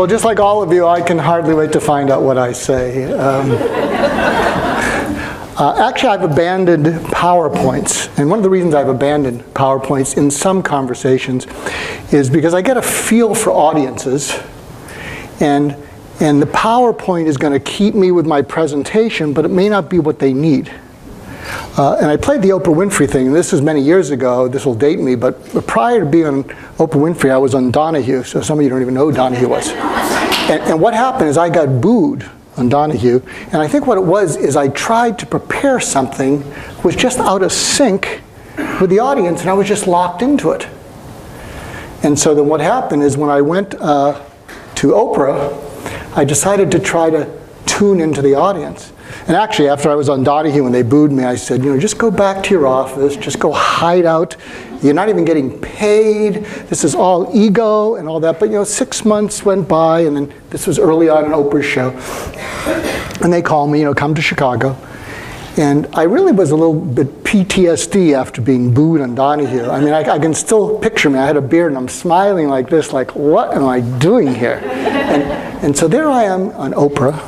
Well, just like all of you, I can hardly wait to find out what I say. Actually, I've abandoned PowerPoints, and one of the reasons I've abandoned PowerPoints in some conversations is because I get a feel for audiences, and the PowerPoint is going to keep me with my presentation, but it may not be what they need. And I played the Oprah Winfrey thing, and this is many years ago. This will date me, but prior to being on Oprah Winfrey, I was on Donahue, so some of you don't even know who Donahue was. And what happened is I got booed on Donahue, and I think what it was is I tried to prepare something that was just out of sync with the audience, and I was just locked into it. And so then what happened is when I went to Oprah, I decided to try to tune into the audience. And actually, after I was on Donahue and they booed me, I said, you know, just go back to your office, just go hide out. You're not even getting paid. This is all ego and all that. But you know, 6 months went by, and then this was early on in Oprah's show. And they called me, you know, come to Chicago. And I really was a little bit PTSD after being booed on Donahue. I mean, I can still picture me. I had a beard and I'm smiling like this, like, what am I doing here? And so there I am on Oprah,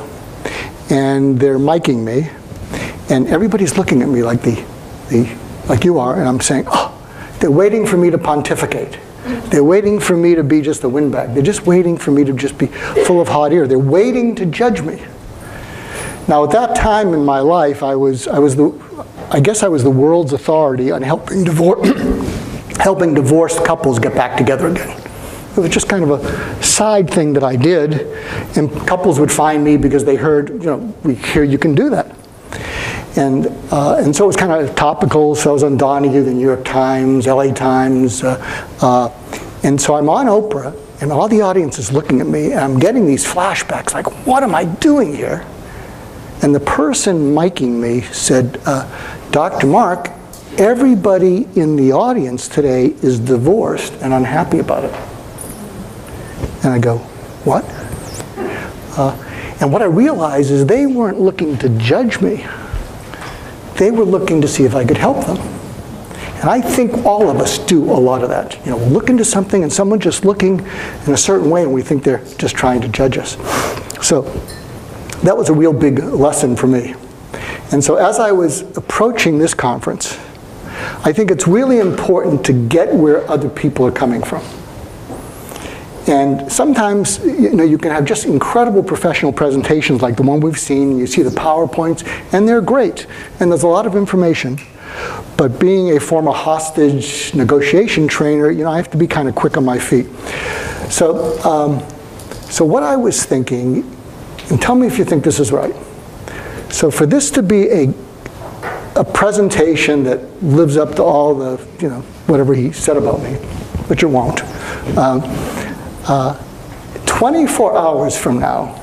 and they're miking me, and everybody's looking at me like like you are, and I'm saying, oh, they're waiting for me to pontificate. They're waiting for me to be just a windbag. They're just waiting for me to just be full of hot air. They're waiting to judge me. Now, at that time in my life, I guess I was the world's authority on helping divorced couples get back together again. It was just kind of a side thing that I did, and couples would find me because they heard, you know, we hear you can do that. And so it was kind of topical. So I was on Donahue, the New York Times, LA Times, and so I'm on Oprah, and all the audience is looking at me, and I'm getting these flashbacks, like, what am I doing here? And the person miking me said, Dr. Mark, everybody in the audience today is divorced and unhappy about it. And I go, what? And what I realized is they weren't looking to judge me. They were looking to see if I could help them. And I think all of us do a lot of that. You know, we'll look into something and someone's just looking in a certain way and we think they're just trying to judge us. So that was a real big lesson for me. And so as I was approaching this conference, I think it's really important to get where other people are coming from. And sometimes, you know, you can have just incredible professional presentations like the one we've seen. You see the PowerPoints, and they're great. And there's a lot of information. But being a former hostage negotiation trainer, you know, I have to be kind of quick on my feet. So, so what I was thinking, and tell me if you think this is right. So for this to be a presentation that lives up to all the, you know, whatever he said about me, which it won't. 24 hours from now,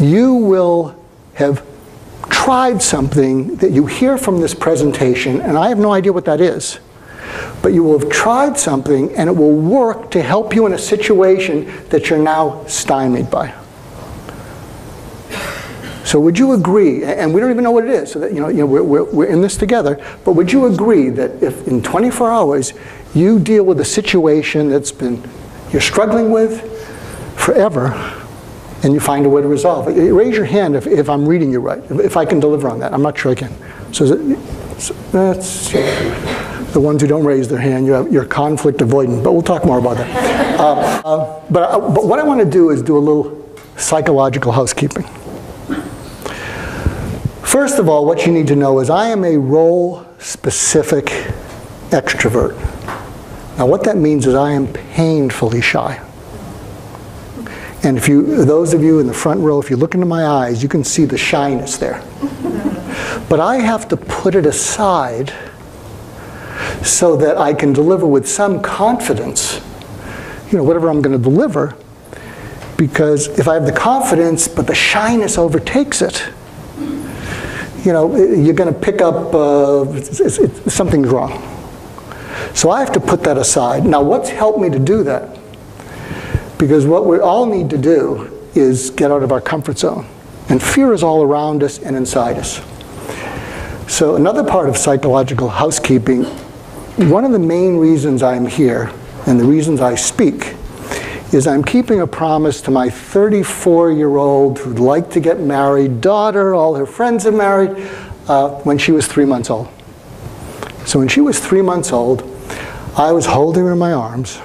you will have tried something that you hear from this presentation, and I have no idea what that is, but you will have tried something and it will work to help you in a situation that you're now stymied by. So would you agree, and we don't even know what it is, so that, you know we're in this together, but would you agree that if in 24 hours you deal with a situation that's been you're struggling with forever, and you find a way to resolve it? Raise your hand if I'm reading you right, if I can deliver on that. I'm not sure I can. So that's the ones who don't raise their hand. You're conflict avoidant, but we'll talk more about that. But what I want to do is do a little psychological housekeeping. First of all, what you need to know is I am a role-specific extrovert. Now what that means is I am painfully shy. And if those of you in the front row, if you look into my eyes, you can see the shyness there. But I have to put it aside so that I can deliver with some confidence, you know, whatever I'm going to deliver, because if I have the confidence but the shyness overtakes it, you know, you're going to pick up something's wrong. So I have to put that aside. Now, what's helped me to do that? Because what we all need to do is get out of our comfort zone. And fear is all around us and inside us. So another part of psychological housekeeping, one of the main reasons I'm here and the reasons I speak is I'm keeping a promise to my 34-year-old who'd like to get married daughter, all her friends are married, when she was 3 months old. So when she was 3 months old, I was holding her in my arms.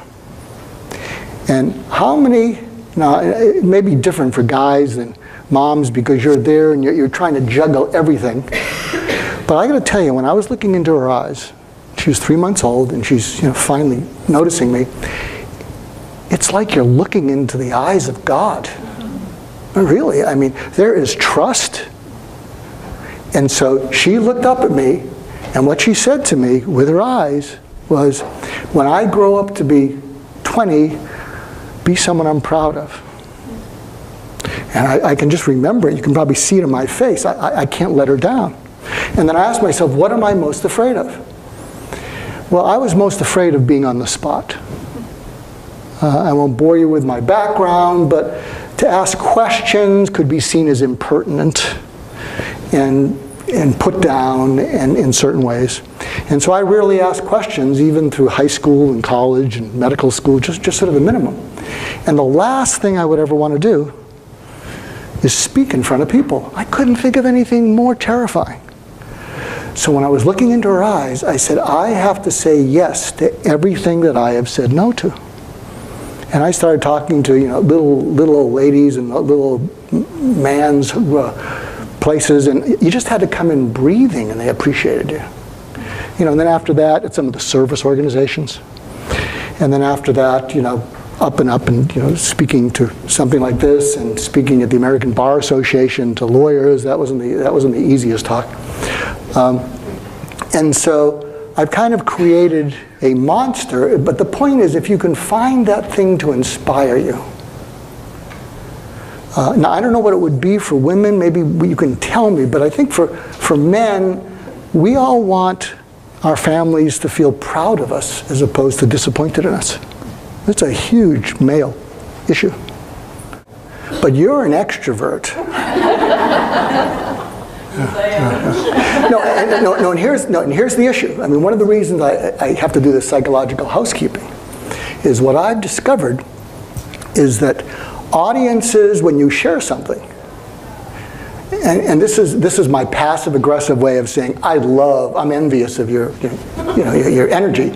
And how many, now it may be different for guys than moms because you're there and you're trying to juggle everything. But I got to tell you, when I was looking into her eyes, she was 3 months old and she's finally noticing me, it's like you're looking into the eyes of God. Really, I mean, there is trust. And so she looked up at me, and what she said to me with her eyes was, when I grow up to be 20, be someone I'm proud of. And I can just remember it. You can probably see it in my face. I can't let her down. And then I asked myself, what am I most afraid of? Well, I was most afraid of being on the spot. I won't bore you with my background, but to ask questions could be seen as impertinent and put down in certain ways. And so I rarely ask questions, even through high school and college and medical school, just sort of the minimum. And the last thing I would ever want to do is speak in front of people. I couldn't think of anything more terrifying. So when I was looking into her eyes, I said, I have to say yes to everything that I have said no to. And I started talking to little old ladies and little man's places, and you just had to come in breathing, and they appreciated you. And then after that, at some of the service organizations, and then after that, up and speaking to something like this, and speaking at the American Bar Association to lawyers. That wasn't the easiest talk. And so I've kind of created a monster, but the point is, if you can find that thing to inspire you. Now, I don't know what it would be for women, maybe you can tell me, but I think for men, we all want our families to feel proud of us as opposed to disappointed in us. It's a huge male issue. But you're an extrovert. No, and here's the issue. I mean, one of the reasons I have to do this psychological housekeeping is what I've discovered is that audiences, when you share something, and this is my passive-aggressive way of saying I'm envious of your energy.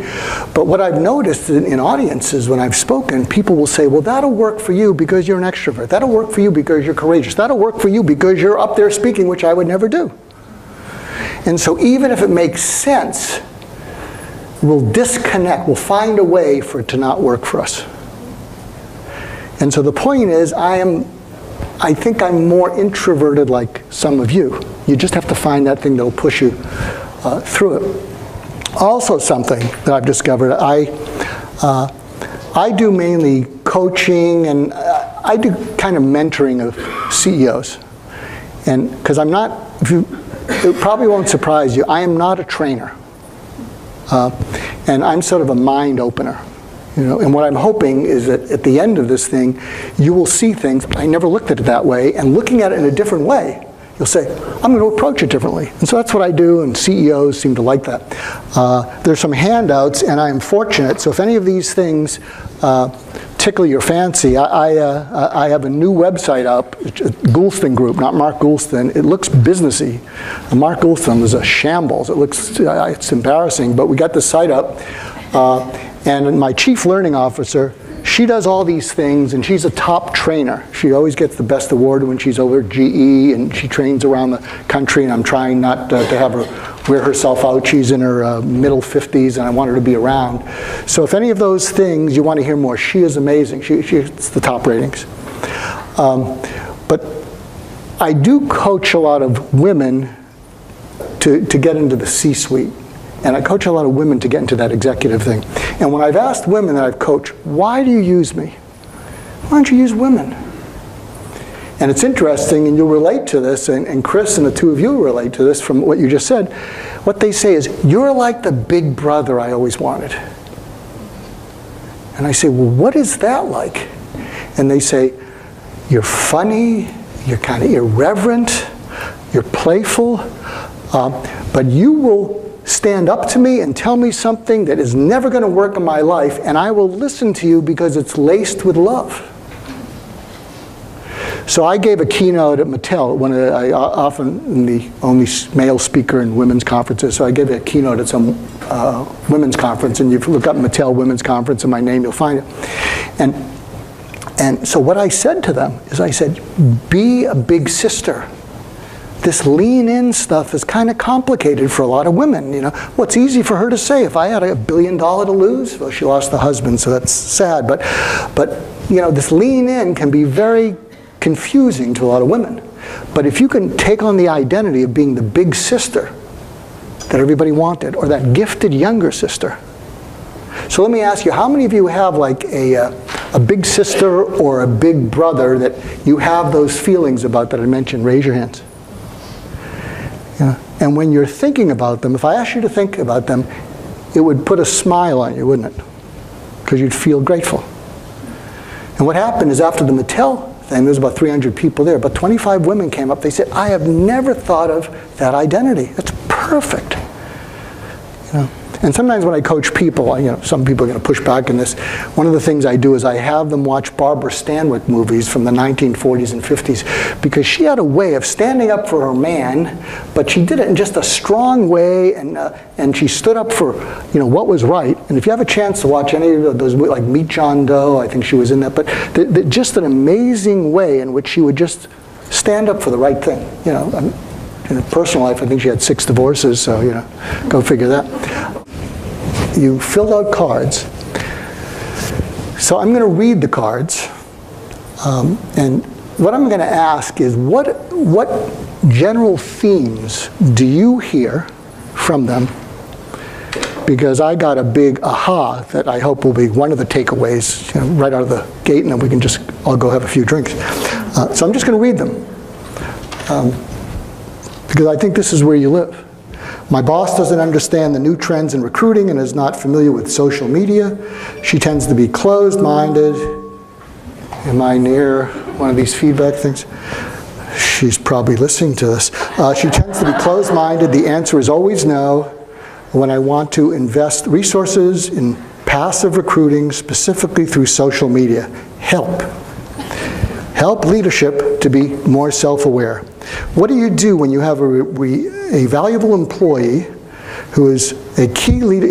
But what I've noticed in audiences when I've spoken, people will say, well, that'll work for you because you're an extrovert. That'll work for you because you're courageous. That'll work for you because you're up there speaking, which I would never do. And so even if it makes sense, we'll disconnect. We'll find a way for it to not work for us. And so the point is, I think I'm more introverted like some of you. You just have to find that thing that'll push you through it. Also something that I've discovered, I do mainly coaching, and I do kind of mentoring of CEOs. And because I'm not, it probably won't surprise you, I am not a trainer. And I'm sort of a mind opener. And what I'm hoping is that at the end of this thing, you will see things, I never looked at it that way, and looking at it in a different way, you'll say, I'm going to approach it differently. And so that's what I do, and CEOs seem to like that. There's some handouts, and I'm fortunate, so if any of these things tickle your fancy, I have a new website up, Goulston Group, not Mark Goulston. It looks businessy. Mark Goulston is a shambles. It's embarrassing, but we got the site up. And my chief learning officer, she does all these things, and she's a top trainer. She always gets the best award when she's over at GE, and she trains around the country, and I'm trying not to have her wear herself out. She's in her middle 50s, and I want her to be around. So if any of those things you want to hear more, she is amazing. She gets the top ratings. But I do coach a lot of women to get into the C-suite. And I coach a lot of women to get into that executive thing. And when I've asked women that I've coached, why do you use me? Why don't you use women? And it's interesting, and you'll relate to this, and Chris and the two of you relate to this from what you just said. What they say is, you're like the big brother I always wanted. And I say, well, what is that like? And they say, you're funny, you're kind of irreverent, you're playful, but you will stand up to me and tell me something that is never going to work in my life, and I will listen to you because it's laced with love. So I gave a keynote at Mattel. I often am the only male speaker in women's conferences, so I gave a keynote at some women's conference, and you look up Mattel Women's Conference and my name, you'll find it. And so what I said to them is I said, be a big sister. This lean in stuff is kind of complicated for a lot of women. You know, what's easy for her to say? If I had $1 billion to lose, well, she lost the husband, so that's sad. But you know, this lean in can be very confusing to a lot of women. But if you can take on the identity of being the big sister that everybody wanted, or that gifted younger sister. So let me ask you, how many of you have like a big sister or a big brother that you have those feelings about that I mentioned? Raise your hands. Yeah. And when you're thinking about them, if I asked you to think about them, it would put a smile on you, wouldn't it? Because you'd feel grateful. And what happened is after the Mattel thing, there was about 300 people there, but 25 women came up. They said, I have never thought of that identity. That's perfect. You know? And sometimes when I coach people, you know, some people are going to push back in this. One of the things I do is I have them watch Barbara Stanwyck movies from the 1940s and 50s, because she had a way of standing up for her man, but she did it in just a strong way, and she stood up for, you know, what was right. And if you have a chance to watch any of those, like Meet John Doe, I think she was in that, but just an amazing way in which she would just stand up for the right thing. You know, in her personal life, I think she had 6 divorces, so, you know, go figure that. You filled out cards. So I'm going to read the cards. And what I'm going to ask is, what general themes do you hear from them? Because I got a big aha that I hope will be one of the takeaways, you know, right out of the gate, and then we can just all go have a few drinks. So I'm just going to read them. Because I think this is where you live. My boss doesn't understand the new trends in recruiting and is not familiar with social media. She tends to be closed-minded. Am I near one of these feedback things? She's probably listening to this. She tends to be closed-minded. The answer is always no. When I want to invest resources in passive recruiting, specifically through social media, help. Help leadership to be more self-aware. What do you do when you have a valuable employee who is in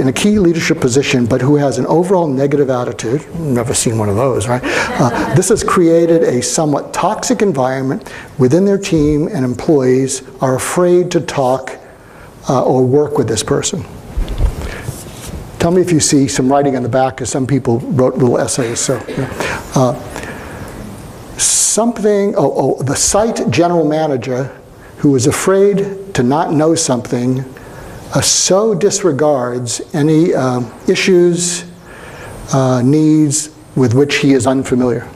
a key leadership position, but who has an overall negative attitude? Never seen one of those, right? This has created a somewhat toxic environment within their team, and employees are afraid to talk or work with this person. Tell me if you see some writing on the back, because some people wrote little essays. So. The site general manager who is afraid to not know something so disregards any issues, needs with which he is unfamiliar.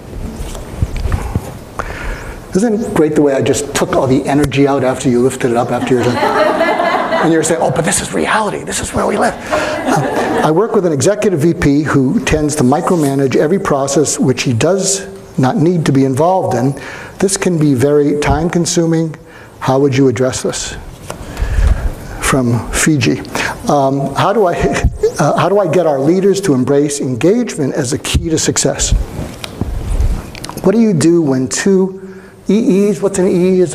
Isn't it great the way I just took all the energy out after you lifted it up after you're done? And you're saying, oh, but this is reality. This is where we live. I work with an executive VP who tends to micromanage every process which he does not need to be involved in. This can be very time-consuming. How would you address this? From Fiji. How do I get our leaders to embrace engagement as a key to success? What do you do when two EEs, what's an EE?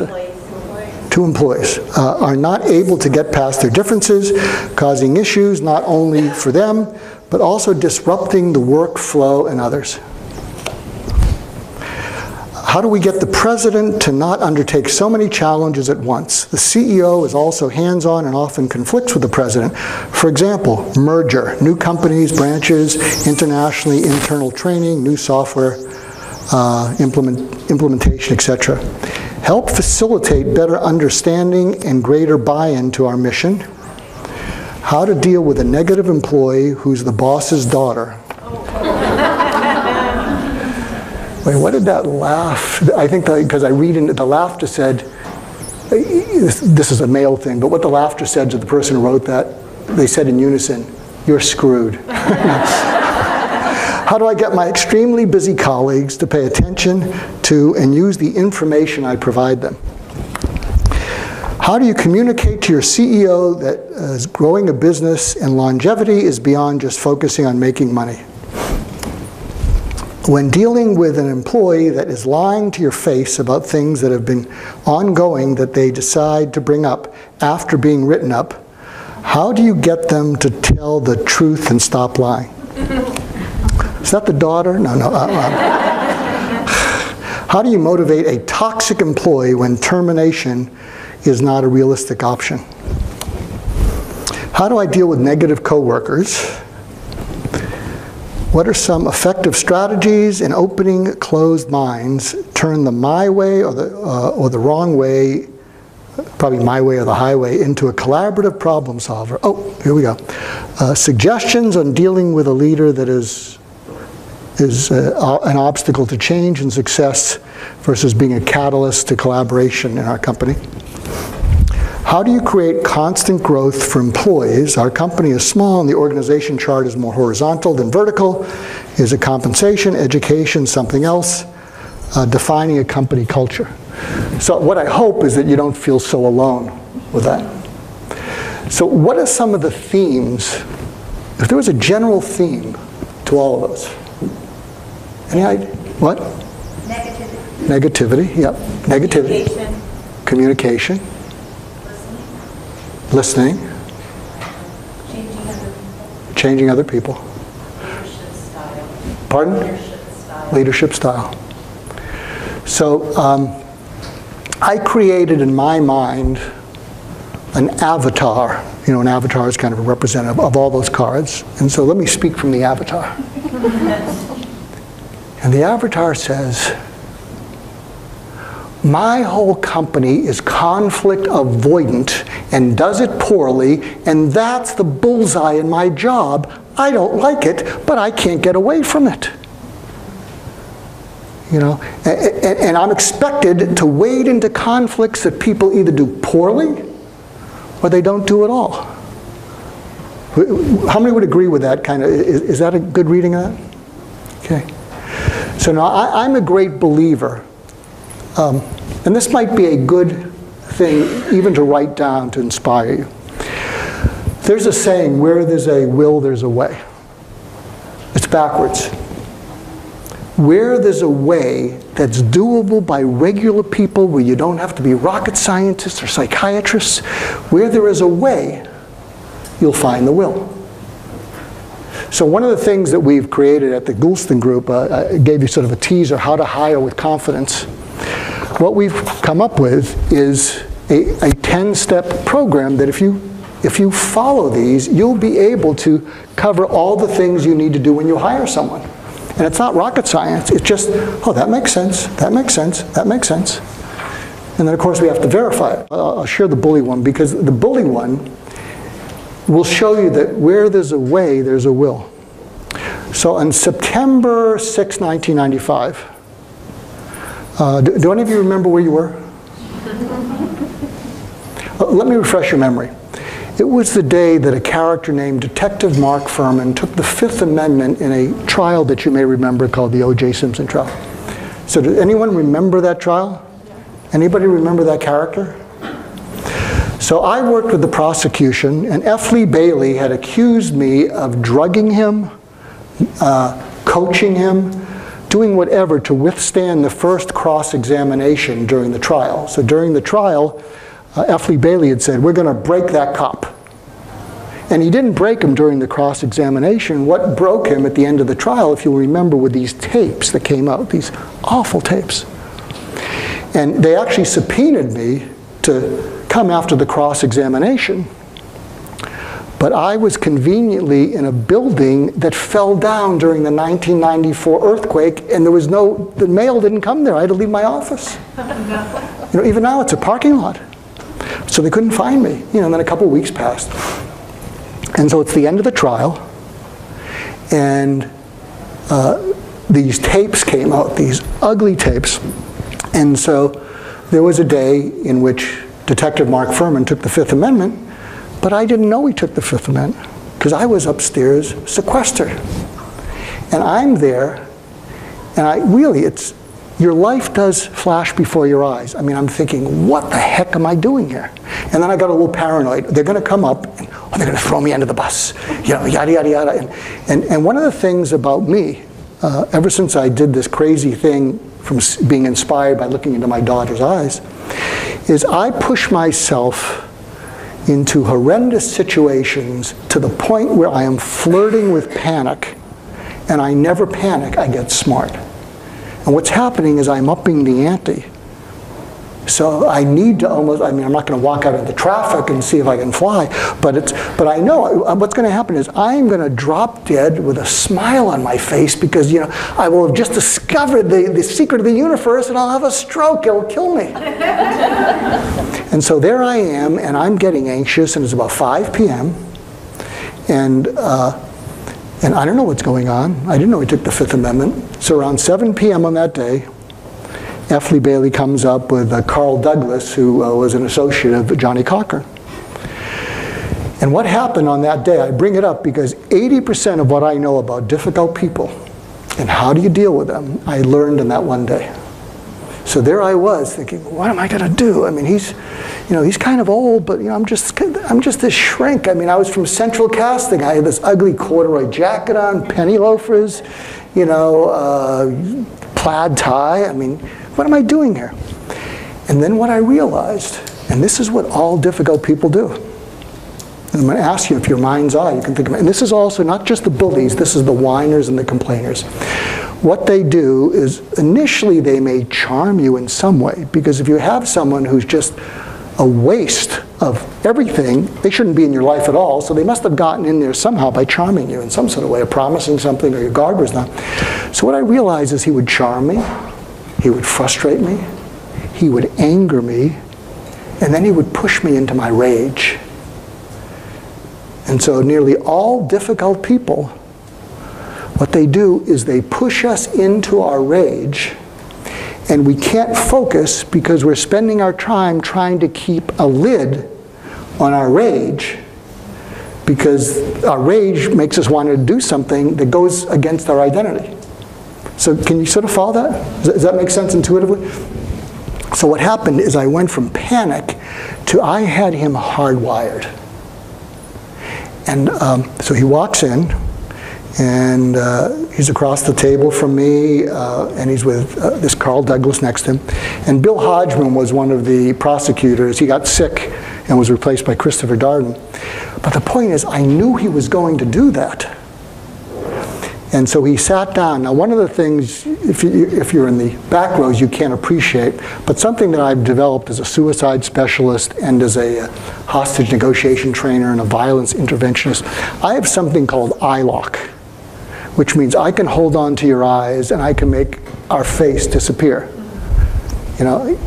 Two employees are not able to get past their differences, causing issues not only for them, but also disrupting the workflow and others? How do we get the president to not undertake so many challenges at once? The CEO is also hands-on and often conflicts with the president. For example, merger, new companies, branches, internationally, internal training, new software, implementation, etc. Help facilitate better understanding and greater buy-in to our mission. How to deal with a negative employee who's the boss's daughter. Wait, what did that laugh? I think because I read into the laughter said, this is a male thing, but what the laughter said to the person who wrote that, they said in unison, you're screwed. How do I get my extremely busy colleagues to pay attention to and use the information I provide them? How do you communicate to your CEO that growing a business and longevity is beyond just focusing on making money? When dealing with an employee that is lying to your face about things that have been ongoing that they decide to bring up after being written up, how do you get them to tell the truth and stop lying? Is that the daughter? No. How do you motivate a toxic employee when termination is not a realistic option? How do I deal with negative coworkers? What are some effective strategies in opening closed minds, turn the my way or the wrong way, probably my way or the highway, into a collaborative problem solver? Oh, here we go. Suggestions on dealing with a leader that is an obstacle to change and success versus being a catalyst to collaboration in our company. How do you create constant growth for employees? Our company is small and the organization chart is more horizontal than vertical. Is it compensation, education, something else? Defining a company culture. So what I hope is that you don't feel so alone with that. So what are some of the themes? If there was a general theme to all of those. Any idea? What? Negativity. Negativity, yep. Negativity. Communication. Listening. Changing other people. Leadership style. Pardon? Leadership style. Leadership style. So I created in my mind an avatar. You know, an avatar is kind of a representative of all those cards. And so let me speak from the avatar. And the avatar says, my whole company is conflict avoidant and does it poorly, and that's the bullseye in my job. I don't like it, but I can't get away from it. You know, and I'm expected to wade into conflicts that people either do poorly or they don't do at all. How many would agree with that kind of? Is that a good reading of that? Okay. So now I'm a great believer. And this might be a good thing even to write down to inspire you. There's a saying, where there's a will, there's a way. It's backwards. Where there's a way that's doable by regular people, where you don't have to be rocket scientists or psychiatrists, where there is a way, you'll find the will. So one of the things that we've created at the Goulston group, I gave you sort of a teaser, how to hire with confidence. What we've come up with is a 10-step program that if you follow these, you'll be able to cover all the things you need to do when you hire someone. And it's not rocket science, it's just, oh, that makes sense, that makes sense, that makes sense. And then of course we have to verify it. I'll share the bully one, because the bully one will show you that where there's a way, there's a will. So on September 6, 1995, do any of you remember where you were? Let me refresh your memory. It was the day that a character named Detective Mark Furman took the Fifth Amendment in a trial that you may remember called the O.J. Simpson trial. So did anyone remember that trial? Anybody remember that character? So I worked with the prosecution, and F. Lee Bailey had accused me of drugging him, coaching him, doing whatever to withstand the first cross-examination during the trial. So during the trial, F. Lee Bailey had said, we're going to break that cop. And he didn't break him during the cross-examination. What broke him at the end of the trial, if you'll remember, were these tapes that came out, these awful tapes. And they actually subpoenaed me to come after the cross-examination. But I was conveniently in a building that fell down during the 1994 earthquake, and there was the mail didn't come there. I had to leave my office. You know, even now it's a parking lot. So they couldn't find me. You know, and then a couple of weeks passed. And so it's the end of the trial, and these tapes came out, these ugly tapes. And so there was a day in which Detective Mark Furman took the Fifth Amendment, but I didn't know he took the Fifth Amendment because I was upstairs sequestered. And I'm there, and your life does flash before your eyes. I mean, I'm thinking, what the heck am I doing here? And then I got a little paranoid. They're going to come up, and they're going to throw me under the bus, yada, yada, yada. And one of the things about me, ever since I did this crazy thing from being inspired by looking into my daughter's eyes, is I push myself into horrendous situations to the point where I am flirting with panic, and I never panic, I get smart. And what's happening is I'm upping the ante. So I need to almost, I mean, I'm not going to walk out into traffic and see if I can fly, but I know what's going to happen is I'm going to drop dead with a smile on my face because, you know, I will have just discovered the secret of the universe and I'll have a stroke, it'll kill me. And so there I am, and I'm getting anxious, and it's about 5 p.m., and I don't know what's going on. I didn't know he took the Fifth Amendment. So around 7 p.m. on that day, F. Lee Bailey comes up with Carl Douglas, who was an associate of Johnny Cochran. And what happened on that day, I bring it up because 80% of what I know about difficult people and how do you deal with them, I learned in that one day. So there I was thinking, what am I going to do? I mean, he's kind of old, but, you know, I'm just this shrink. I mean, I was from Central Casting. I had this ugly corduroy jacket on, penny loafers, you know, plaid tie. I mean, what am I doing here? And then what I realized, and this is what all difficult people do. And I'm going to ask you if your mind's eye, you can think of it. And this is also not just the bullies, this is the whiners and the complainers. What they do is initially they may charm you in some way, because if you have someone who's just a waste of everything, they shouldn't be in your life at all, so they must have gotten in there somehow by charming you in some sort of way, or promising something, or your guard was down. So what I realized is he would charm me, he would frustrate me, he would anger me, and then he would push me into my rage. And so nearly all difficult people, what they do is they push us into our rage, and we can't focus because we're spending our time trying to keep a lid on our rage, because our rage makes us want to do something that goes against our identity. So can you sort of follow that? Does that make sense intuitively? So what happened is I went from panic to I had him hardwired. And so he walks in, and he's across the table from me, and he's with this Carl Douglas next to him. And Bill Hodgman was one of the prosecutors. He got sick and was replaced by Christopher Darden. But the point is, I knew he was going to do that. And so he sat down. Now, one of the things, if you're in the back rows, you can't appreciate, but something that I've developed as a suicide specialist and as a hostage negotiation trainer and a violence interventionist, I have something called eye lock, which means I can hold on to your eyes and I can make our face disappear. You know,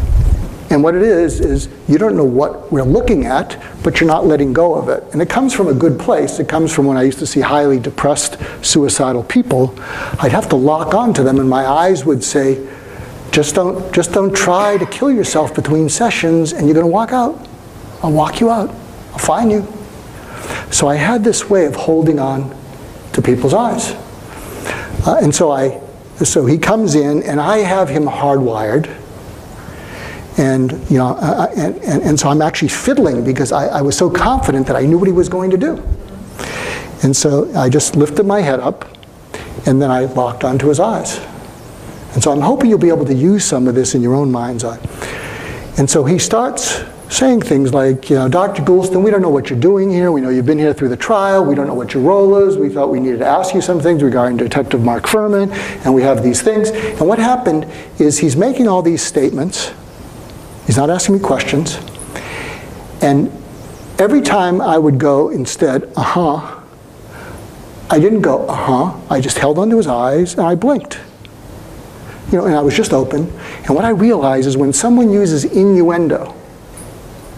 and what it is you don't know what we're looking at, but you're not letting go of it. And it comes from a good place. It comes from when I used to see highly depressed, suicidal people. I'd have to lock onto them, and my eyes would say, just don't try to kill yourself between sessions, and you're going to walk out. I'll walk you out. I'll find you. So I had this way of holding on to people's eyes. And so he comes in, and I have him hardwired. And, you know, and so I'm actually fiddling because I was so confident that I knew what he was going to do. And so I just lifted my head up, and then I locked onto his eyes. And so I'm hoping you'll be able to use some of this in your own mind's eye. And so he starts saying things like, you know, Dr. Goulston, we don't know what you're doing here. We know you've been here through the trial. We don't know what your role is. We thought we needed to ask you some things regarding Detective Mark Furman, and we have these things. And what happened is he's making all these statements. He's not asking me questions. And every time I would go instead, uh-huh, I didn't go, uh-huh. I just held onto his eyes and I blinked. You know, and I was just open. And what I realize is when someone uses innuendo,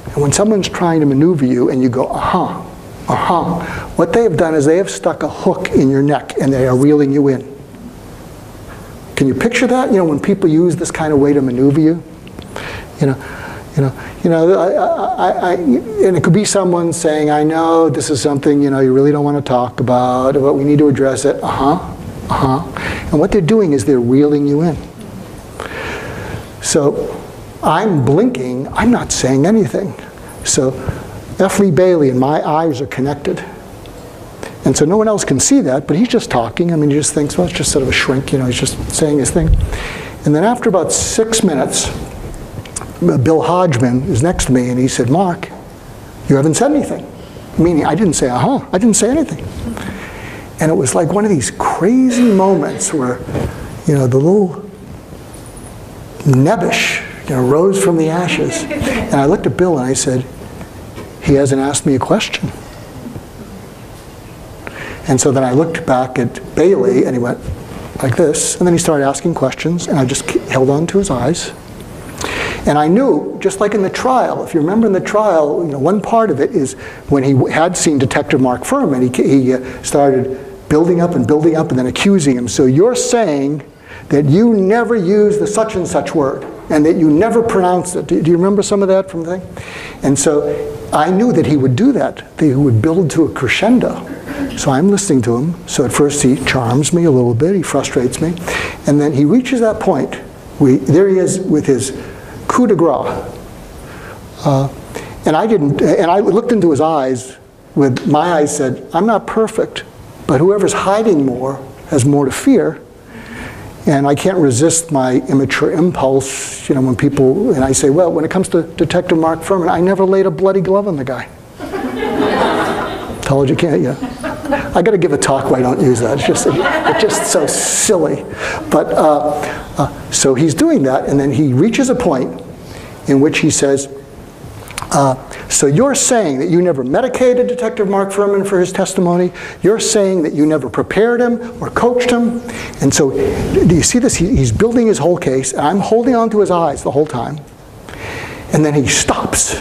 and when someone's trying to maneuver you and you go, uh-huh, uh-huh, what they have done is they have stuck a hook in your neck and they are reeling you in. Can you picture that? You know, when people use this kind of way to maneuver you? And it could be someone saying, I know this is something, you know, you really don't want to talk about, but we need to address it. And what they're doing is they're reeling you in. So I'm blinking, I'm not saying anything. So F. Lee Bailey and my eyes are connected. And so no one else can see that, but he's just talking. I mean, he just thinks, well, it's just sort of a shrink, you know, he's just saying his thing. And then after about 6 minutes, Bill Hodgman is next to me, and he said, Mark, you haven't said anything. Meaning, I didn't say, I didn't say anything. And it was like one of these crazy moments where, you know, the little nebbish, you know, rose from the ashes. And I looked at Bill and I said, he hasn't asked me a question. And so then I looked back at Bailey, and he went like this, and then he started asking questions, and I just held on to his eyes. And I knew, just like in the trial, if you remember in the trial, you know, one part of it is when he had seen Detective Mark Furman, he started building up and then accusing him. So you're saying that you never used the such and such word, and that you never pronounced it. Do you remember some of that from the thing? And so I knew that he would do that he would build to a crescendo. So I'm listening to him. So at first he charms me a little bit, he frustrates me, and then he reaches that point. There he is with his coup de grace. And I looked into his eyes with my eyes said, I'm not perfect, but whoever's hiding more has more to fear. And I can't resist my immature impulse, you know, when people, and I say, well, when it comes to Detective Mark Furman, I never laid a bloody glove on the guy. Told you can't, yeah. I got to give a talk where I don't use that. It's just so silly. But so he's doing that, and then he reaches a point in which he says, so you're saying that you never medicated Detective Mark Furman for his testimony. You're saying that you never prepared him or coached him. And so, do you see this? He's building his whole case, and I'm holding on to his eyes the whole time. And then he stops.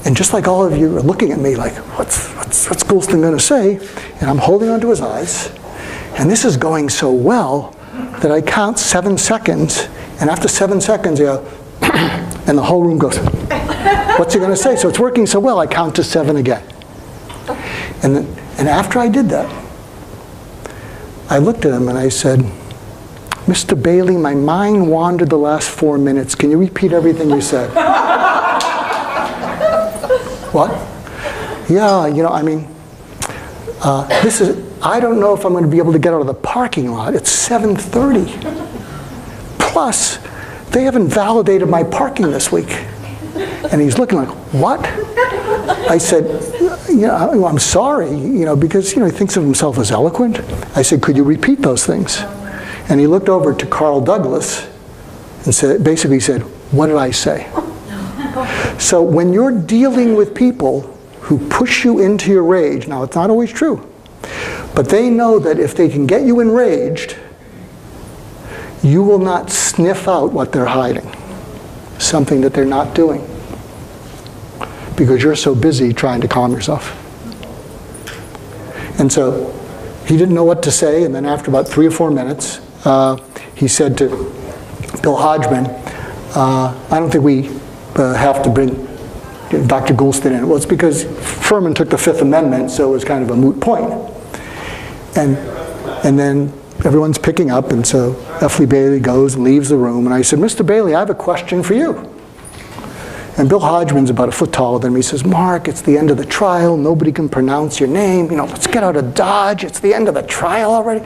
And just like all of you are looking at me like, what's Goulston going to say? And I'm holding on to his eyes. And this is going so well that I count 7 seconds. And after 7 seconds, I go, and the whole room goes, what's he going to say? So it's working so well, I count to 7 again. And after I did that, I looked at him and I said, Mr. Bailey, my mind wandered the last 4 minutes. Can you repeat everything you said? What? Yeah, you know, I mean, I don't know if I'm going to be able to get out of the parking lot. It's 7:30. Plus, they haven't validated my parking this week. And he's looking like, what? I said, you know, I'm sorry, you know, because, you know, he thinks of himself as eloquent. I said, could you repeat those things? And he looked over to Carl Douglas and said, basically said, what did I say? So when you're dealing with people who push you into your rage, now it's not always true, but they know that if they can get you enraged, you will not sniff out what they're hiding, something that they're not doing, because you're so busy trying to calm yourself. And so he didn't know what to say, and then after about 3 or 4 minutes, he said to Bill Hodgman, I don't think we have to bring Dr. Goulston in. Well, it's because Furman took the Fifth Amendment, so it was kind of a moot point. And then everyone's picking up, and so F. Lee Bailey goes and leaves the room, and I said, Mr. Bailey, I have a question for you. And Bill Hodgman's about a foot taller than me. He says, Mark, it's the end of the trial. Nobody can pronounce your name. You know, let's get out of Dodge. It's the end of the trial already.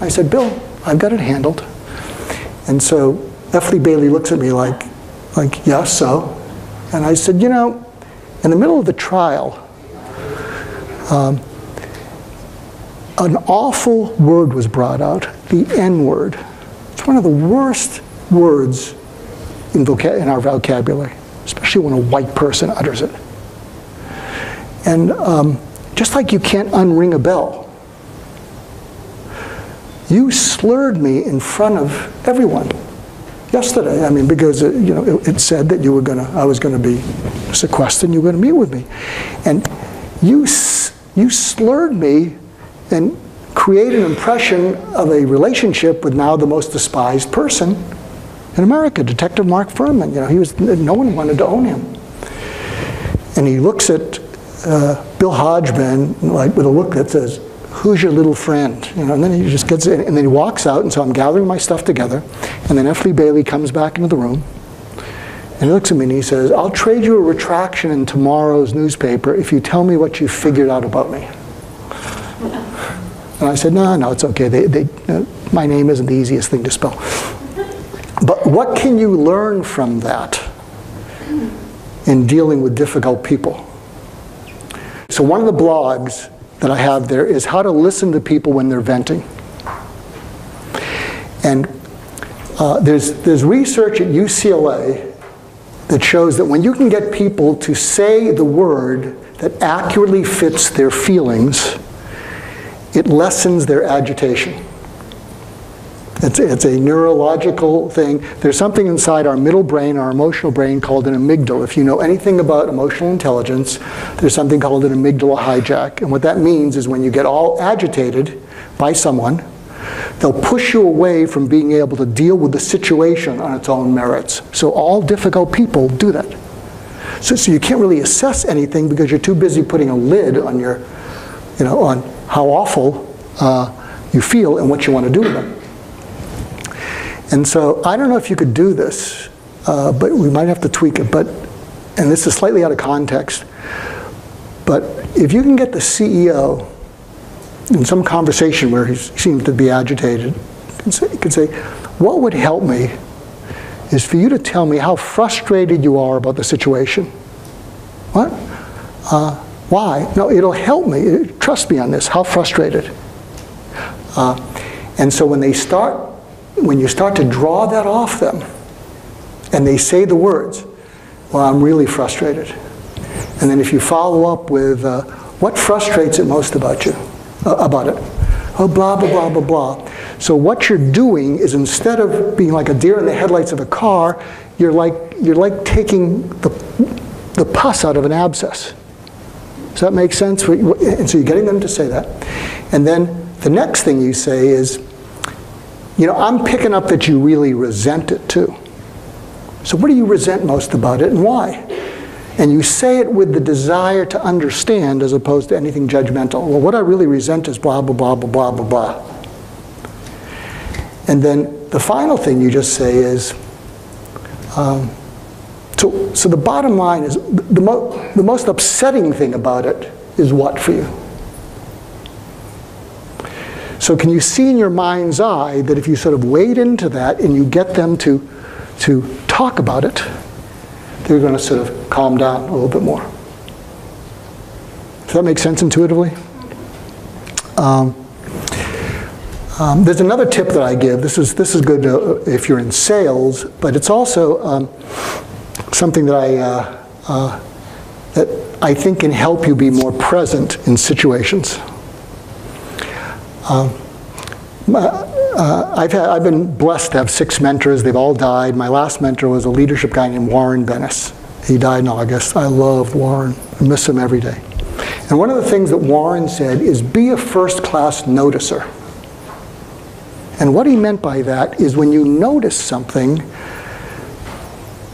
I said, Bill, I've got it handled. And so F. Lee Bailey looks at me like, yes, so? And I said, you know, in the middle of the trial, an awful word was brought out, the N-word. It's one of the worst words in our vocabulary, especially when a white person utters it. And just like you can't unring a bell, you slurred me in front of everyone yesterday. I mean, because you know, it said that I was going to be sequestered and you were going to meet with me. And you slurred me and create an impression of a relationship with now the most despised person in America, Detective Mark Furman. You know, no one wanted to own him. And he looks at Bill Hodgman like with a look that says, who's your little friend? You know, and then he just gets in, and then he walks out, and so I'm gathering my stuff together, and then F. Lee Bailey comes back into the room, and he looks at me and he says, I'll trade you a retraction in tomorrow's newspaper if you tell me what you figured out about me. And I said, no, it's okay. My name isn't the easiest thing to spell. But what can you learn from that in dealing with difficult people? So one of the blogs that I have there is how to listen to people when they're venting. And there's research at UCLA that shows that when you can get people to say the word that accurately fits their feelings, it lessens their agitation. It's a neurological thing. There's something inside our middle brain, our emotional brain, called an amygdala. If you know anything about emotional intelligence, there's something called an amygdala hijack. And what that means is when you get all agitated by someone, they'll push you away from being able to deal with the situation on its own merits. So all difficult people do that. So you can't really assess anything because you're too busy putting a lid on your, on how awful you feel and what you want to do with them. And so I don't know if you could do this, but we might have to tweak it. And this is slightly out of context, but if you can get the CEO in some conversation where he seems to be agitated, you can say, what would help me is for you to tell me how frustrated you are about the situation. What? Why? No, it'll help me. Trust me on this. How frustrated? And so when you start to draw that off them, and they say the words, well, I'm really frustrated. And then if you follow up with, what frustrates it most about you? About it? Oh, blah, blah, blah, blah, blah. So what you're doing is instead of being like a deer in the headlights of a car, you're like taking the pus out of an abscess. Does that make sense? And so you're getting them to say that. And then the next thing you say is, I'm picking up that you really resent it too. So what do you resent most about it and why? And you say it with the desire to understand as opposed to anything judgmental. Well, what I really resent is blah, blah, blah, blah, blah, blah, blah. And then the final thing you just say is, so the bottom line is, the most upsetting thing about it is what for you? So can you see in your mind's eye that if you sort of wade into that and you get them to talk about it, they're going to sort of calm down a little bit more. Does that make sense intuitively? There's another tip that I give. This is good if you're in sales, but it's also something that I think can help you be more present in situations. I've been blessed to have 6 mentors. They've all died. My last mentor was a leadership guy named Warren Bennis. He died in August. I love Warren. I miss him every day. And one of the things that Warren said is be a first-class noticer. And what he meant by that is when you notice something,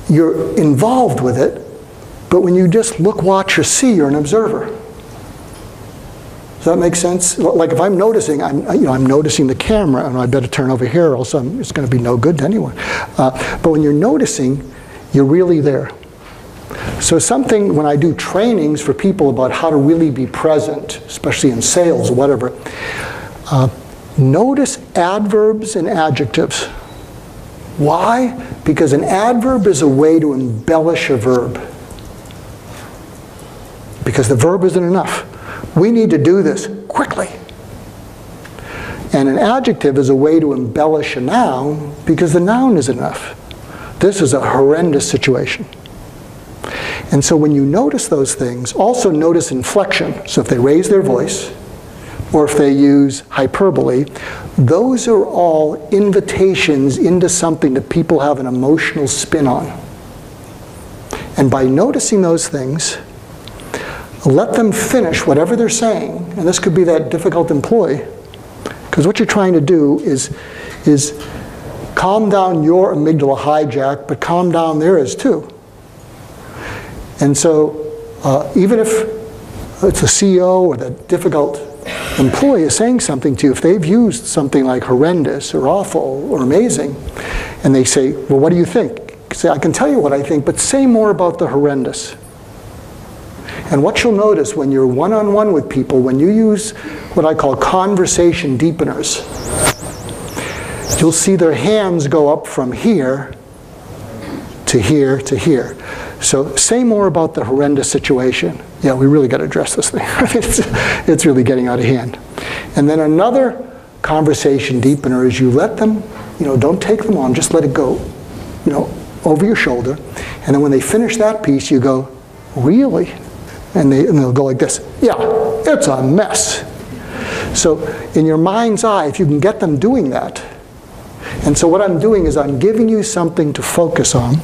you're involved with it, but when you just look, watch, or see, you're an observer. Does that make sense? Like if I'm noticing, I'm noticing the camera, and I better turn over here, or else it's going to be no good to anyone. But when you're noticing, you're really there. So something, when I do trainings for people about how to really be present, especially in sales or whatever, notice adverbs and adjectives. Why? Because an adverb is a way to embellish a verb. Because the verb isn't enough. We need to do this quickly. And an adjective is a way to embellish a noun because the noun isn't enough. This is a horrendous situation. And so when you notice those things, also notice inflection. So if they raise their voice, or if they use hyperbole, those are all invitations into something that people have an emotional spin on. And by noticing those things, let them finish whatever they're saying, and this could be that difficult employee, because what you're trying to do is calm down your amygdala hijack, but calm down theirs too. And so even if it's the CEO or the difficult employee is saying something to you, if they've used something like horrendous or awful or amazing, and they say, well, what do you think? Say, I can tell you what I think, but say more about the horrendous. And what you'll notice when you're one-on-one with people, when you use what I call conversation deepeners, you'll see their hands go up from here to here to here. So say more about the horrendous situation. Yeah, we really got to address this thing. It's really getting out of hand. And then another conversation deepener is you let them, don't take them on, just let it go, over your shoulder. And then when they finish that piece, you go, really? And they'll go like this, yeah, it's a mess. So in your mind's eye, if you can get them doing that, and so what I'm doing is I'm giving you something to focus on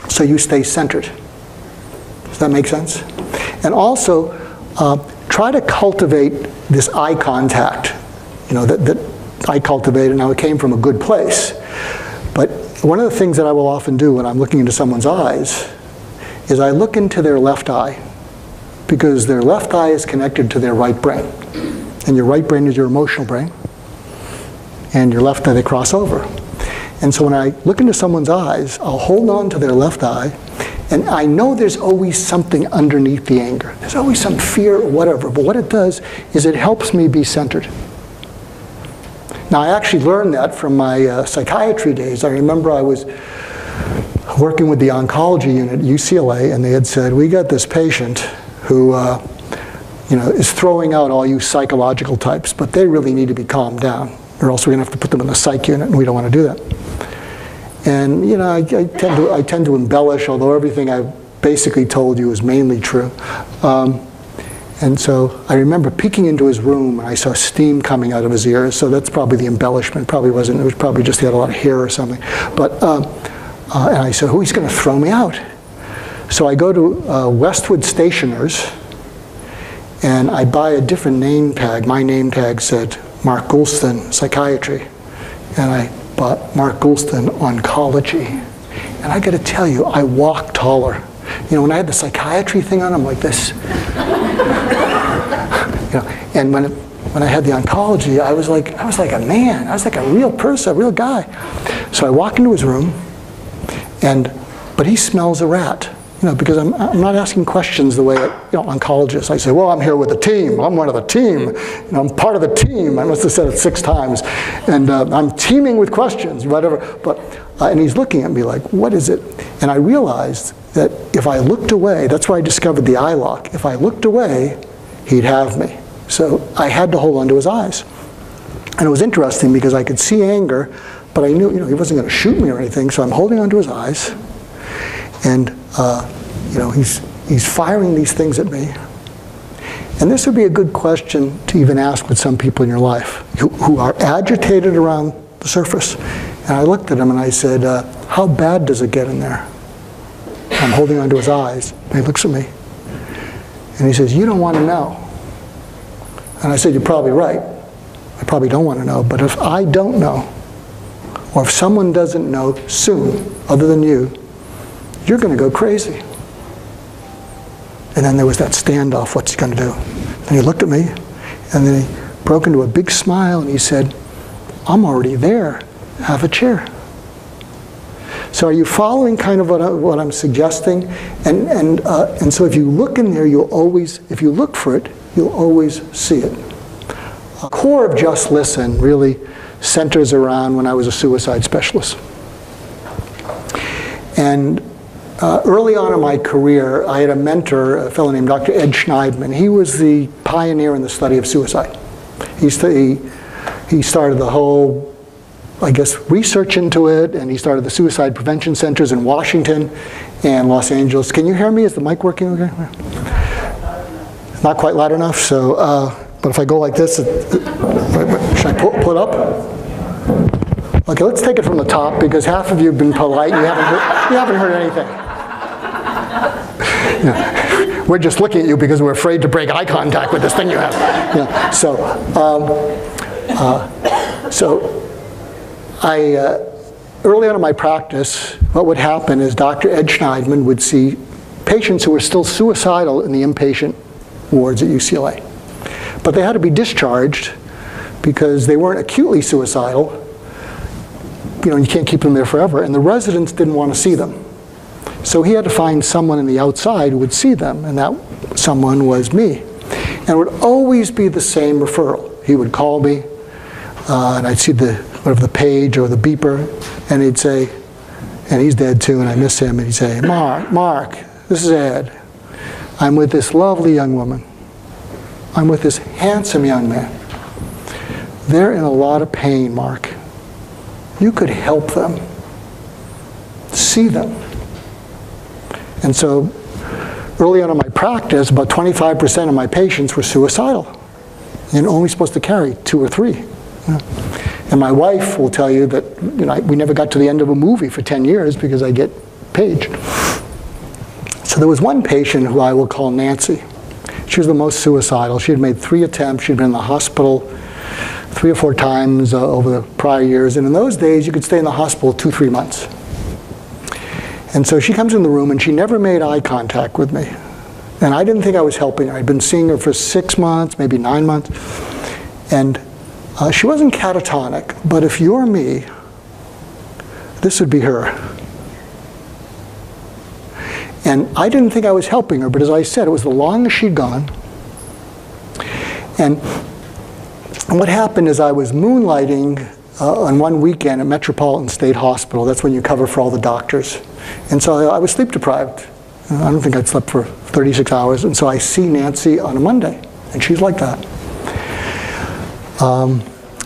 so you stay centered. Does that make sense? And also, try to cultivate this eye contact, that I cultivated. Now, it came from a good place. But one of the things that I will often do when I'm looking into someone's eyes is I look into their left eye, because their left eye is connected to their right brain. And your right brain is your emotional brain. And your left eye, they cross over. And so when I look into someone's eyes, I'll hold on to their left eye, and I know there's always something underneath the anger. There's always some fear or whatever, but what it does is it helps me be centered. Now, I actually learned that from my psychiatry days. I remember I was working with the oncology unit at UCLA, and they had said, we got this patient who is throwing out all you psychological types, but they really need to be calmed down, or else we're going to have to put them in the psych unit, and we don't want to do that. And I tend to embellish, although everything I've basically told you is mainly true. And so I remember peeking into his room, and I saw steam coming out of his ears. So that's probably the embellishment. Probably wasn't. It was probably just he had a lot of hair or something. But and I said, "Oh, he's going to throw me out." So I go to Westwood Stationers, and I buy a different name tag. My name tag said Mark Goulston, Psychiatry, and I bought Mark Goulston, Oncology. And I got to tell you, I walk taller. When I had the psychiatry thing on, I'm like this. And when I had the oncology, I was like a man. I was like a real person, a real guy. So I walk into his room, but he smells a rat. Because I'm not asking questions the way oncologists. I say, well, I'm here with the team. I'm one of the team. I'm part of the team. I must have said it 6 times. And I'm teaming with questions, whatever. But and he's looking at me like, what is it? And I realized that if I looked away, that's where I discovered the eye lock. If I looked away, he'd have me. So I had to hold onto his eyes. And it was interesting because I could see anger, but I knew he wasn't going to shoot me or anything. So I'm holding onto his eyes. And he's firing these things at me. And this would be a good question to even ask with some people in your life who are agitated around the surface. And I looked at him and I said, how bad does it get in there? I'm holding onto his eyes. And he looks at me. And he says, you don't want to know. And I said, you're probably right. I probably don't want to know. But if I don't know, or if someone doesn't know soon, other than you, you're going to go crazy. And then there was that standoff, what's he going to do? And he looked at me, and then he broke into a big smile, and he said, I'm already there. Have a chair. So are you following kind of what I'm suggesting? And so if you look in there, if you look for it, you'll always see it. The core of Just Listen really centers around when I was a suicide specialist. And early on in my career, I had a mentor, a fellow named Dr. Ed Schneidman. He was the pioneer in the study of suicide. He started the whole, research into it, and he started the suicide prevention centers in Washington and Los Angeles. Can you hear me? Is the mic working okay? Not quite loud enough, so, but if I go like this, should I pull it up? Okay, let's take it from the top, because half of you have been polite and you haven't heard anything. We're just looking at you because we're afraid to break eye contact with this thing you have. Early on in my practice, what would happen is Dr. Ed Schneidman would see patients who were still suicidal in the inpatient wards at UCLA. But they had to be discharged because they weren't acutely suicidal. You know, you can't keep them there forever. And the residents didn't want to see them. So he had to find someone on the outside who would see them, and that someone was me. And it would always be the same referral. He would call me, and I'd see the page or the beeper, and he'd say, and he's dead too, and I miss him, and he'd say, Mark, this is Ed. I'm with this lovely young woman. I'm with this handsome young man. They're in a lot of pain, Mark. You could help them. See them. And so early on in my practice, about 25% of my patients were suicidal. And only supposed to carry 2 or 3. And my wife will tell you that, you know, we never got to the end of a movie for 10 years because I get paged. So there was one patient who I will call Nancy. She was the most suicidal. She had made 3 attempts. She'd been in the hospital 3 or 4 times over the prior years. And in those days, you could stay in the hospital 2-3 months. And so she comes in the room, and she never made eye contact with me. And I didn't think I was helping her. I'd been seeing her for 6 months, maybe 9 months. And she wasn't catatonic, but if you're me, this would be her. And I didn't think I was helping her, but as I said, it was the longest she'd gone. And what happened is I was moonlighting on one weekend at Metropolitan State Hospital. That's when you cover for all the doctors. And so I was sleep deprived. I don't think I'd slept for 36 hours. And so I see Nancy on a Monday, and she's like that.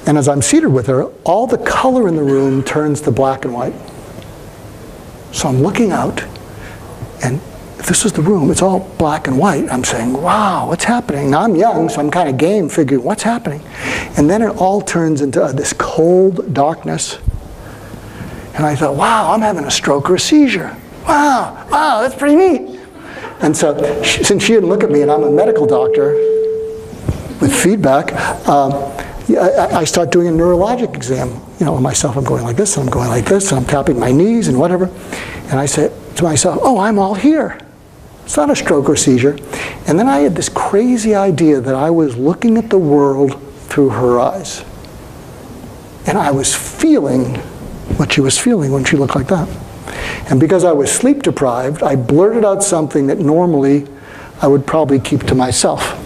And as I'm seated with her, all the color in the room turns to black and white. So I'm looking out, and if this is the room, it's all black and white. I'm saying, wow, what's happening? Now I'm young, so I'm kind of game figuring, what's happening? And then it all turns into this cold darkness. And I thought, wow, I'm having a stroke or a seizure. Wow, that's pretty neat. And so since she didn't look at me, and I'm a medical doctor with feedback, I start doing a neurologic exam, you know, of myself. I'm going like this, and I'm going like this, and I'm tapping my knees and whatever. And I said to myself, oh, I'm all here. It's not a stroke or seizure. And then I had this crazy idea that I was looking at the world through her eyes. And I was feeling what she was feeling when she looked like that. And because I was sleep deprived, I blurted out something that normally I would probably keep to myself.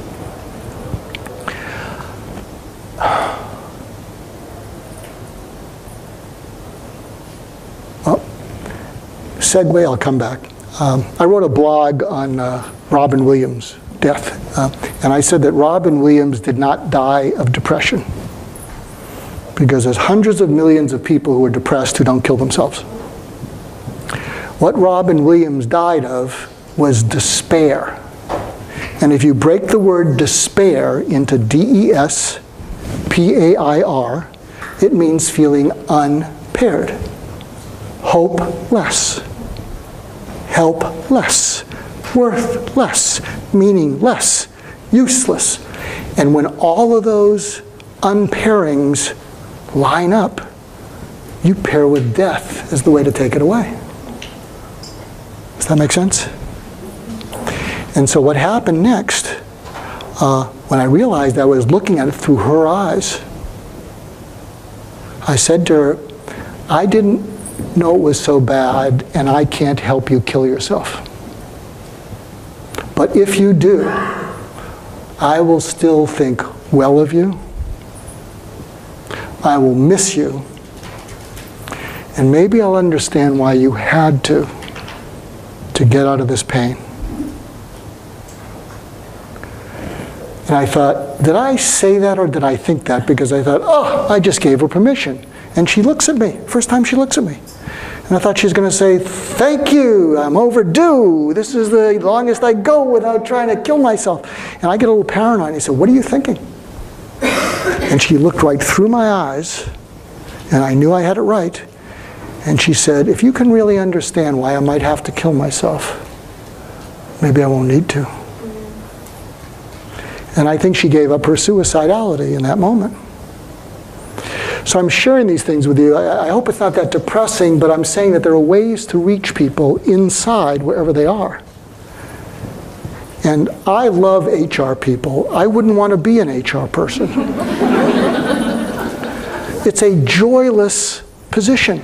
Segue, I'll come back. I wrote a blog on Robin Williams' death, and I said that Robin Williams did not die of depression because there's hundreds of millions of people who are depressed who don't kill themselves. What Robin Williams died of was despair. And if you break the word despair into D-E-S-P-A-I-R, it means feeling unpaired, hopeless, helpless, worthless, meaningless, useless. And when all of those unpairings line up, you pair with death as the way to take it away. Does that make sense? And so what happened next, when I realized I was looking at it through her eyes, I said to her, I didn't know it was so bad, and I can't help you kill yourself. But if you do, I will still think well of you. I will miss you. And maybe I'll understand why you had to get out of this pain. And I thought, did I say that or did I think that? Because I thought, oh, I just gave her permission. And she looks at me, first time she looks at me. And I thought she was going to say, thank you, I'm overdue. This is the longest I go without trying to kill myself. And I get a little paranoid. He said, what are you thinking? And she looked right through my eyes, and I knew I had it right. And she said, if you can really understand why I might have to kill myself, maybe I won't need to. And I think she gave up her suicidality in that moment. So I'm sharing these things with you. I hope it's not that depressing, but I'm saying that there are ways to reach people inside wherever they are. And I love HR people. I wouldn't want to be an HR person. It's a joyless position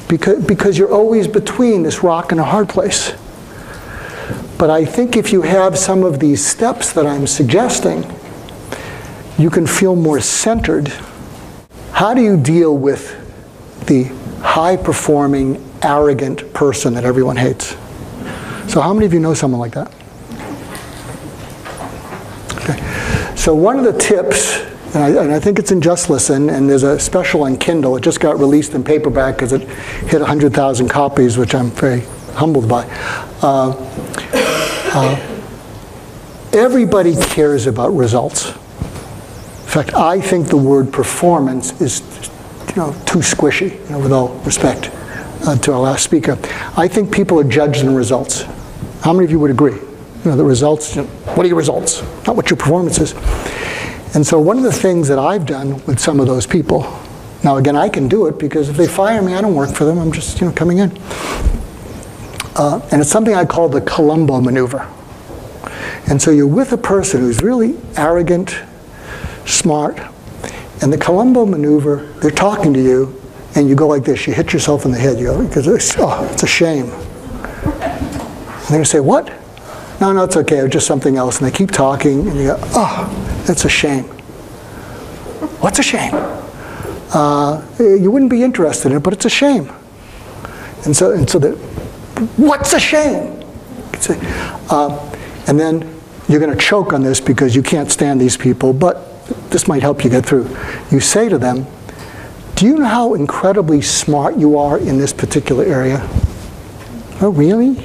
because you're always between this rock and a hard place. But I think if you have some of these steps that I'm suggesting, you can feel more centered. How do you deal with the high-performing, arrogant person that everyone hates? So how many of you know someone like that? Okay. So one of the tips, and I think it's in Just Listen, and there's a special on Kindle. It just got released in paperback because it hit 100,000 copies, which I'm very humbled by. Everybody cares about results. In fact, I think the word performance is, too squishy, with all respect to our last speaker. I think people are judged in results. How many of you would agree? The results, what are your results? Not what your performance is. And so one of the things that I've done with some of those people, now again, I can do it because if they fire me, I don't work for them. I'm just, coming in. And it's something I call the Colombo Maneuver. And so you're with a person who's really arrogant, smart, and the Colombo Maneuver, they're talking to you, and you go like this. You hit yourself in the head. You go, because it's a shame. And they're going to say, what? No, it's okay. It's just something else. And they keep talking, and you go, oh, that's a shame. What's a shame? You wouldn't be interested in it, but it's a shame. And so what's a shame? And then you're going to choke on this because you can't stand these people, but this might help you get through. You say to them, do you know how incredibly smart you are in this particular area? Oh, really?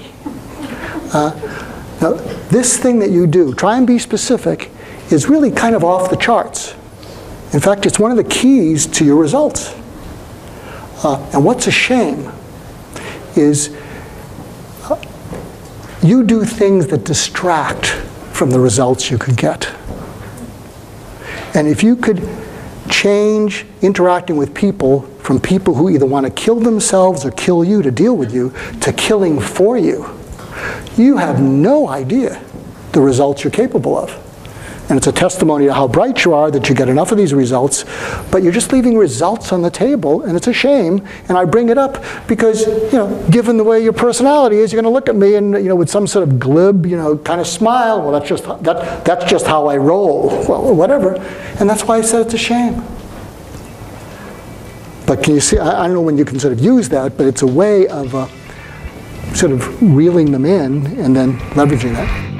Now, this thing that you do, try and be specific, is really kind of off the charts. In fact, it's one of the keys to your results. And what's a shame is you do things that distract from the results you could get. And if you could change interacting with people from people who either want to kill themselves or kill you to deal with you to killing for you, you have no idea the results you're capable of. And it's a testimony to how bright you are that you get enough of these results, but you're just leaving results on the table, and it's a shame. And I bring it up because, given the way your personality is, you're going to look at me and, with some sort of glib, kind of smile. Well, that's just how I roll. Well, whatever. And that's why I said it's a shame. But can you see? I don't know when you can sort of use that, but it's a way of sort of reeling them in and then leveraging that.